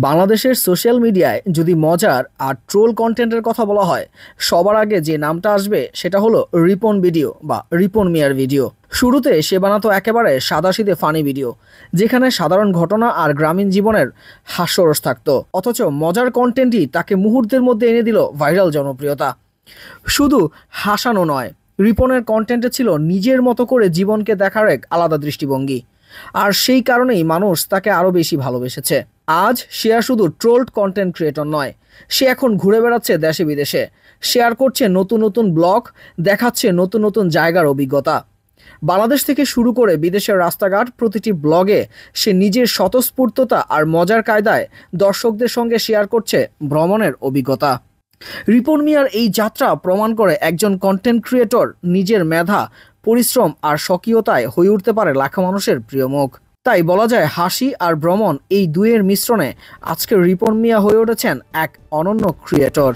বাংলাদেশের সোশ্যাল মিডিয়ায় যদি মজার আর ট্রোল কন্টেন্টের কথা বলা হয়, সবার আগে যে নামটা আসবে সেটা হলো রিপন ভিডিও বা রিপন মিয়ার ভিডিও। শুরুতে সে বানাতো একেবারে সাদাসিধে ফানি ভিডিও, যেখানে সাধারণ ঘটনা আর গ্রামীণ জীবনের হাস্যরস থাকতো। অথচ মজার কন্টেন্টই তাকে মুহূর্তের মধ্যে এনে দিল ভাইরাল জনপ্রিয়তা। শুধু হাসানো নয়, রিপনের কন্টেন্টে ছিল নিজের মতো করে জীবনকে দেখার এক আলাদা দৃষ্টিভঙ্গি। আর সেই কারণেই মানুষ তাকে আরও বেশি ভালোবেসেছে। আজ সে আর শুধু ট্রোলড কন্টেন্ট ক্রিয়েটর নয়, সে এখন ঘুরে বেড়াচ্ছে দেশে বিদেশে, শেয়ার করছে নতুন নতুন ব্লগ, দেখাচ্ছে নতুন নতুন জায়গার অভিজ্ঞতা। বাংলাদেশ থেকে শুরু করে বিদেশের রাস্তাঘাট, প্রতিটি ব্লগে সে নিজের স্বতঃস্ফূর্ততা আর মজার কায়দায় দর্শকদের সঙ্গে শেয়ার করছে ভ্রমণের অভিজ্ঞতা। রিপন মিয়ার এই যাত্রা প্রমাণ করে একজন কন্টেন্ট ক্রিয়েটর নিজের মেধা, পরিশ্রম আর স্বকীয়তায় হয়ে উঠতে পারে লাখো মানুষের প্রিয় মুখ। তাই বলা যায়, হাসি আর ভ্রমণ এই দুইয়ের মিশ্রণে আজকে রিপন মিয়া হয়ে উঠেছেন এক অনন্য ক্রিয়েটর।